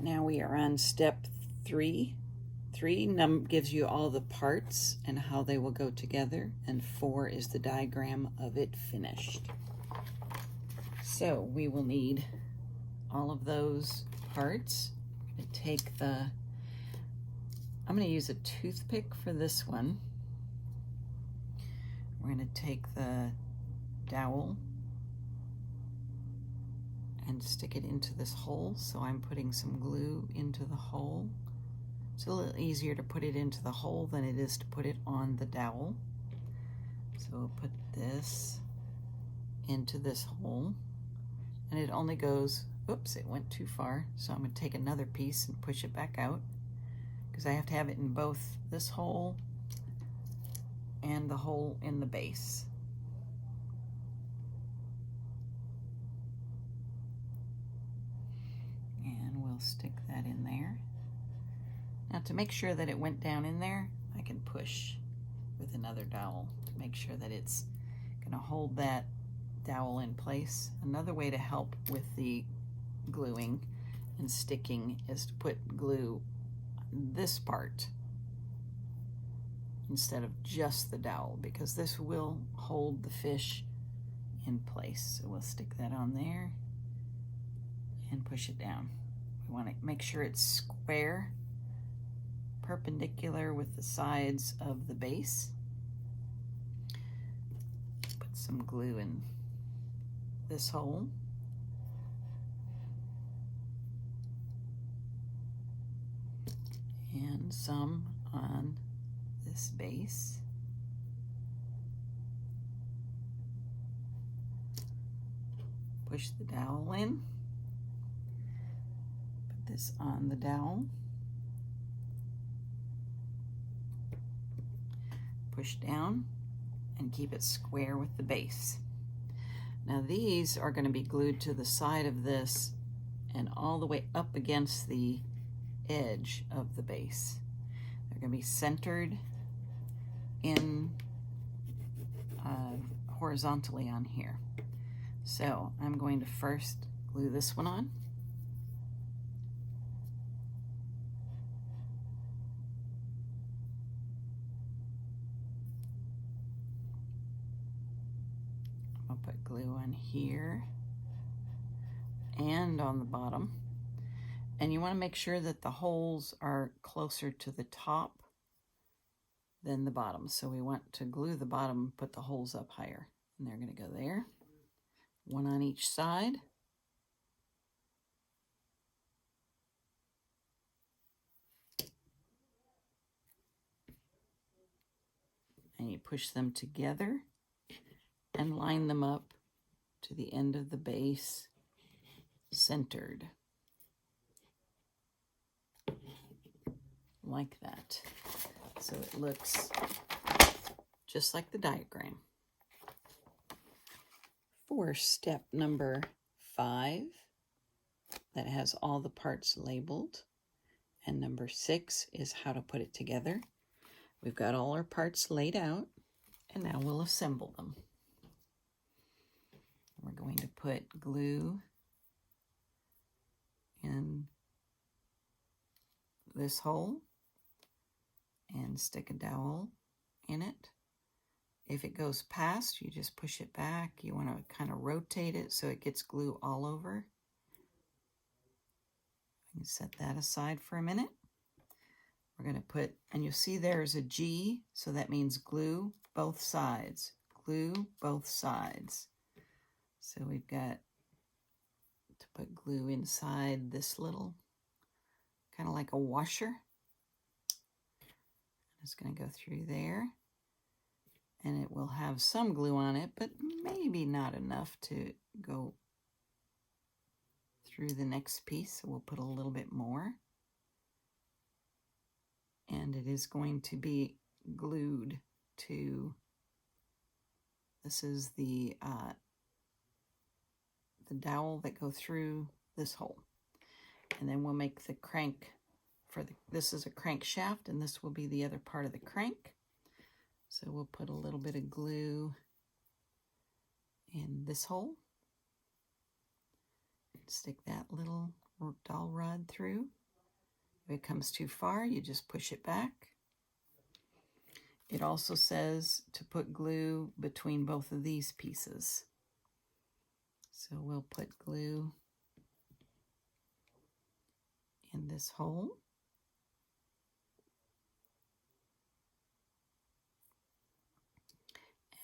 Now we are on step 3. 3 gives you all the parts and how they will go together, and 4 is the diagram of it finished. So we will need all of those parts. I'm going to use a toothpick for this one. We're going to take the dowel and stick it into this hole. So I'm putting some glue into the hole. It's a little easier to put it into the hole than it is to put it on the dowel. So we'll put this into this hole, and it only goes, oops, it went too far. So I'm going to take another piece and push it back out, because I have to have it in both this hole and the hole in the base. And we'll stick that in there. Now, to make sure that it went down in there, I can push with another dowel to make sure that it's going to hold that dowel in place. Another way to help with the gluing and sticking is to put glue on this part instead of just the dowel, because this will hold the fish in place. So we'll stick that on there and push it down. We want to make sure it's square, perpendicular with the sides of the base. Put some glue in this hole. And some on this base. Push the dowel in. Put this on the dowel. Push down and keep it square with the base. Now these are going to be glued to the side of this and all the way up against the edge of the base. They're going to be centered in horizontally on here. So I'm going to first glue this one on. I'll put glue on here and on the bottom. And you want to make sure that the holes are closer to the top than the bottom. So we want to glue the bottom, put the holes up higher. And they're going to go there. One on each side. And you push them together and line them up to the end of the base, centered. Like that. So it looks just like the diagram. For step number 5, that has all the parts labeled, and number 6 is how to put it together. We've got all our parts laid out, and now we'll assemble them. We're going to put glue in this hole and stick a dowel in it. If it goes past, you just push it back. You want to kind of rotate it so it gets glue all over. You can set that aside for a minute. We're going to put, and you'll see there's a G, so that means glue both sides. Glue both sides. So we've got to put glue inside this little, kind of like a washer. It's going to go through there, and it will have some glue on it, but maybe not enough to go through the next piece. So we'll put a little bit more. And it is going to be glued to, this is the dowel that go through this hole. And then we'll make the crank for this is a crankshaft, and this will be the other part of the crank. So we'll put a little bit of glue in this hole. Stick that little dowel rod through. If it comes too far, you just push it back. It also says to put glue between both of these pieces. So we'll put glue in this hole.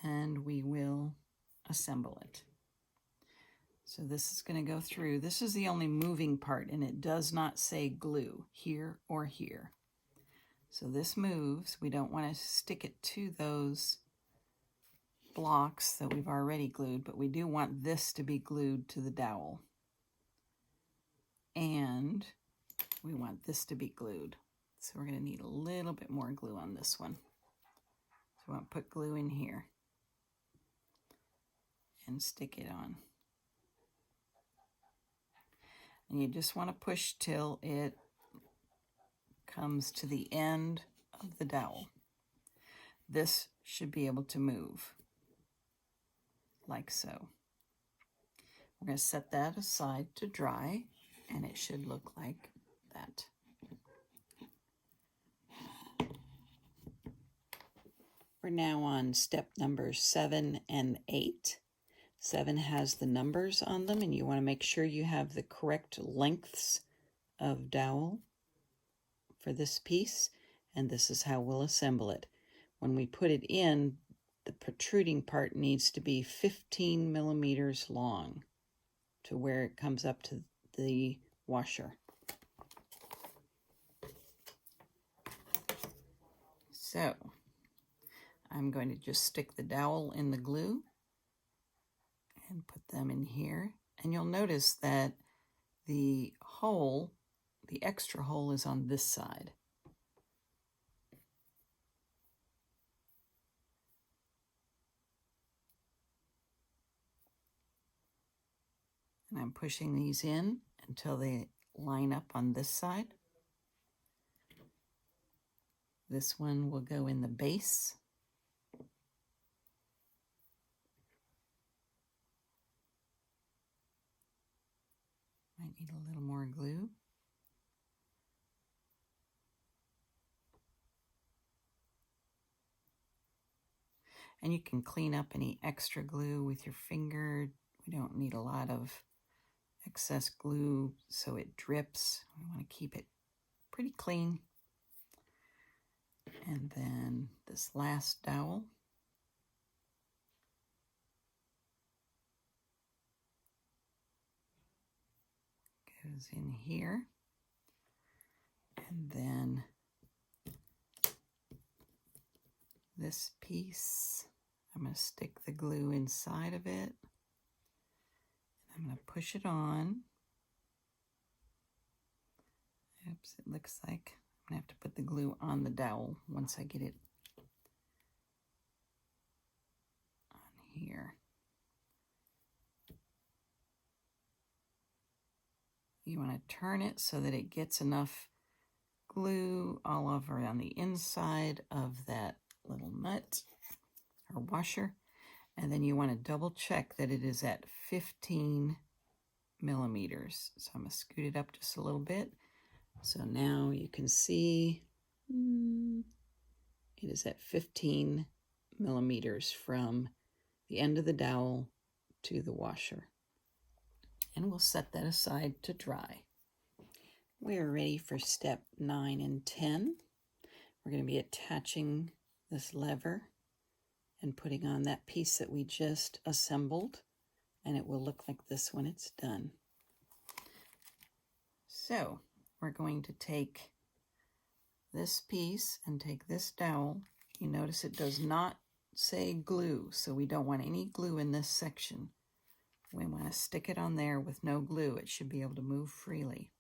And we will assemble it. So this is going to go through. This is the only moving part, and it does not say glue here or here. So this moves. We don't want to stick it to those blocks that we've already glued, but we do want this to be glued to the dowel. And we want this to be glued. So we're going to need a little bit more glue on this one. So we want to put glue in here and stick it on. And you just want to push till it comes to the end of the dowel. This should be able to move, like so. We're going to set that aside to dry, and it should look like that. We're now on step number 7 and 8. 7 has the numbers on them, and you want to make sure you have the correct lengths of dowel for this piece, and this is how we'll assemble it. When we put it in, the protruding part needs to be 15 millimeters long to where it comes up to the washer. So I'm going to just stick the dowel in the glue and put them in here. And you'll notice that the hole, the extra hole, is on this side. And I'm pushing these in until they line up on this side. This one will go in the base. Might need a little more glue. And you can clean up any extra glue with your finger. We don't need a lot of excess glue so it drips. We want to keep it pretty clean. And then this last dowel. Goes in here. And then this piece, I'm going to stick the glue inside of it. I'm going to push it on. Oops, it looks like I'm going to have to put the glue on the dowel once I get it on here. You want to turn it so that it gets enough glue all over on the inside of that little nut or washer. And then you want to double check that it is at 15 millimeters. So I'm going to scoot it up just a little bit. So now you can see it is at 15 millimeters from the end of the dowel to the washer. And we'll set that aside to dry. We are ready for step 9 and 10. We're going to be attaching this lever and putting on that piece that we just assembled, and it will look like this when it's done. So we're going to take this piece and take this dowel. You notice it does not say glue, so we don't want any glue in this section. We want to stick it on there with no glue. It should be able to move freely.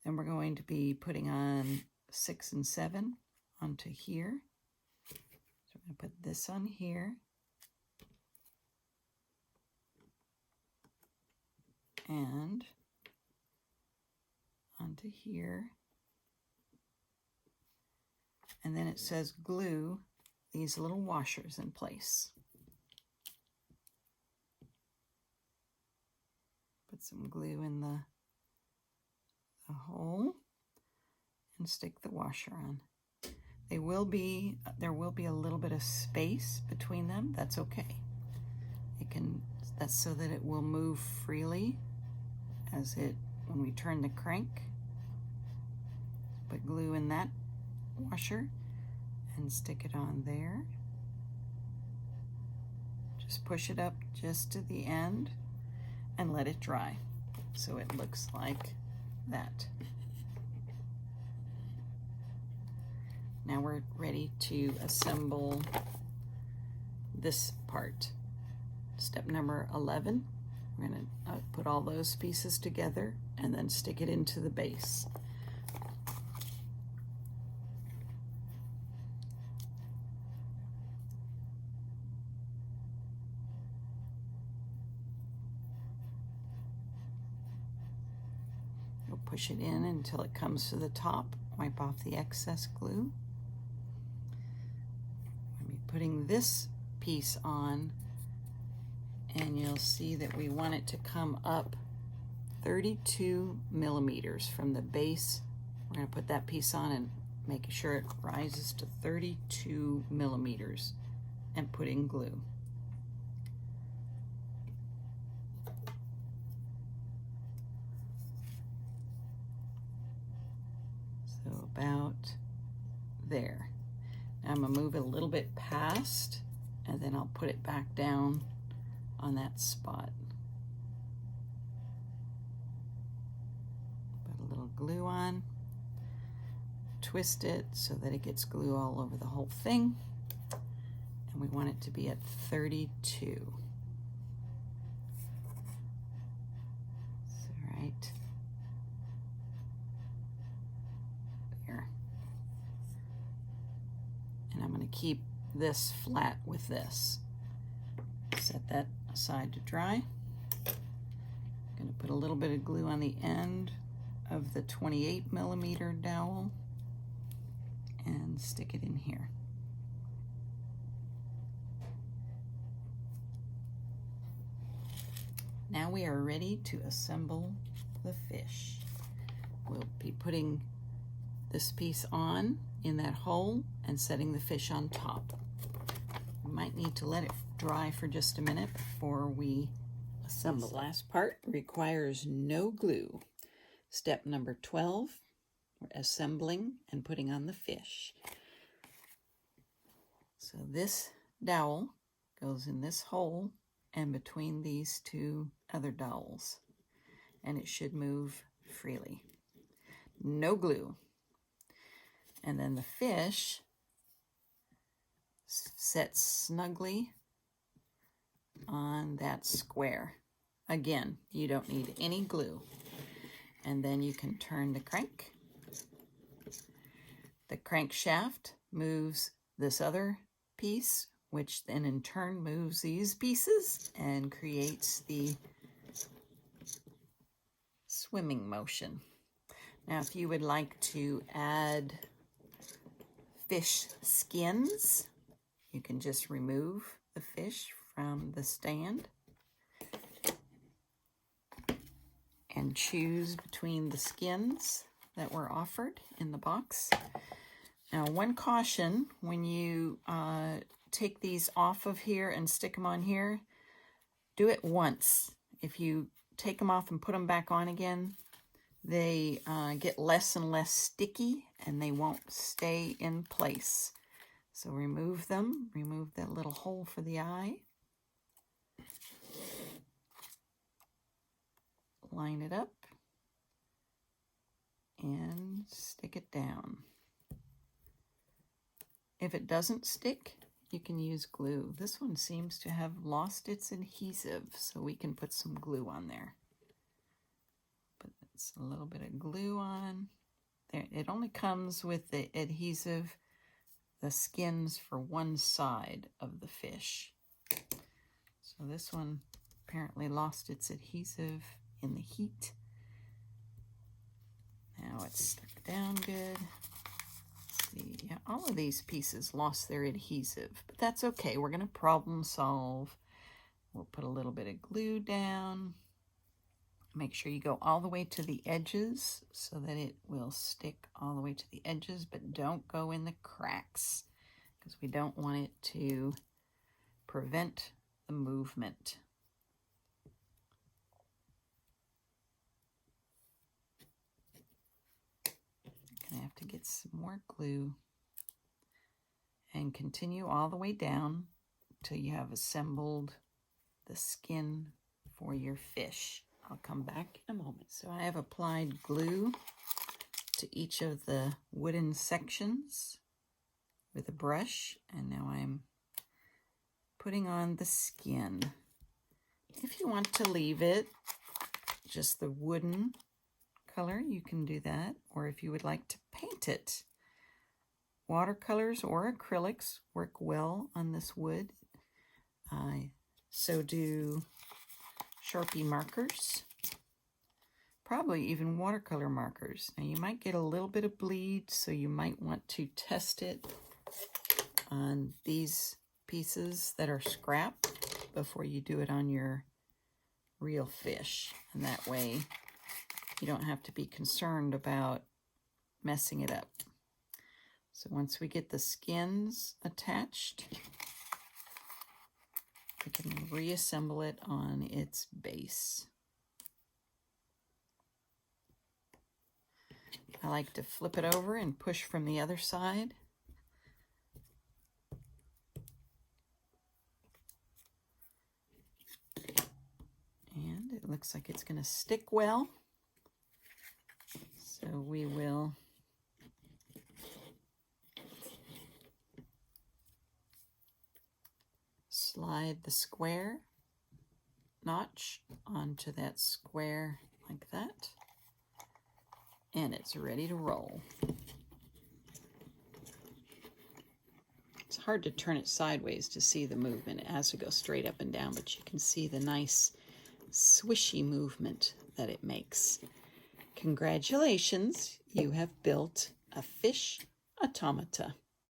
Then we're going to be putting on 6 and 7 onto here. So we're going to put this on here. And onto here. And then it says glue these little washers in place. Put Put some glue in the hole and stick the washer on. There will be a little bit of space between them. That's okay. That's so that it will move freely when we turn the crank. Put glue in that washer and stick it on there. Just push it up just to the end and let it dry so it looks like that. Now we're ready to assemble this part. Step number 11, we're going to put all those pieces together and then stick it into the base. You'll push it in until it comes to the top. Wipe off the excess glue. I'll be putting this piece on, and you'll see that we want it to come up 32 millimeters from the base. We're going to put that piece on and make sure it rises to 32 millimeters and put in glue. So about there. Now I'm going to move it a little bit past, and then I'll put it back down on that spot. Put a little glue on, twist it so that it gets glue all over the whole thing, and we want it to be at 32. That's right. There. And I'm going to keep this flat with this. Set that aside to dry. I'm going to put a little bit of glue on the end of the 28 millimeter dowel and stick it in here. Now we are ready to assemble the fish. We'll be putting this piece on in that hole and setting the fish on top. We might need to let it dry for just a minute before we assemble. This last part requires no glue. Step number 12, we're assembling and putting on the fish. So this dowel goes in this hole and between these two other dowels, and it should move freely. No glue. And then the fish sets snugly on that square. Again, you don't need any glue. And then you can turn the crank. The crankshaft moves this other piece, which then in turn moves these pieces and creates the swimming motion. Now, if you would like to add fish skins, you can just remove the fish from the stand and choose between the skins that were offered in the box. Now, one caution, when you take these off of here and stick them on here, do it once. If you take them off and put them back on again, they get less and less sticky and they won't stay in place. So remove them, remove that little hole for the eye. Line it up and stick it down. If it doesn't stick, you can use glue. This one seems to have lost its adhesive, so we can put some glue on there. Put a little bit of glue on. There, it only comes with the adhesive, the skins for one side of the fish. So this one apparently lost its adhesive in the heat. Now it's stuck down good. See, yeah, all of these pieces lost their adhesive, but that's okay. We're going to problem solve. We'll put a little bit of glue down Make sure you go all the way to the edges so that it will stick all the way to the edges, but don't go in the cracks because we don't want it to prevent the movement. I'm gonna have to get some more glue and continue all the way down till you have assembled the skin for your fish. I'll come back in a moment. So I have applied glue to each of the wooden sections with a brush, and now I'm putting on the skin. If you want to leave it just the wooden color, you can do that, or if you would like to paint it. Watercolors or acrylics work well on this wood. So do Sharpie markers, probably even watercolor markers. Now you might get a little bit of bleed, so you might want to test it on these pieces that are scrap before you do it on your real fish. And that way you don't have to be concerned about messing it up. So once we get the skins attached, we can reassemble it on its base. I like to flip it over and push from the other side. And it looks like it's going to stick well. So we will slide the square notch onto that square like that, and it's ready to roll. It's hard to turn it sideways to see the movement. It has to go straight up and down, but you can see the nice swishy movement that it makes. Congratulations, you have built a fish automata.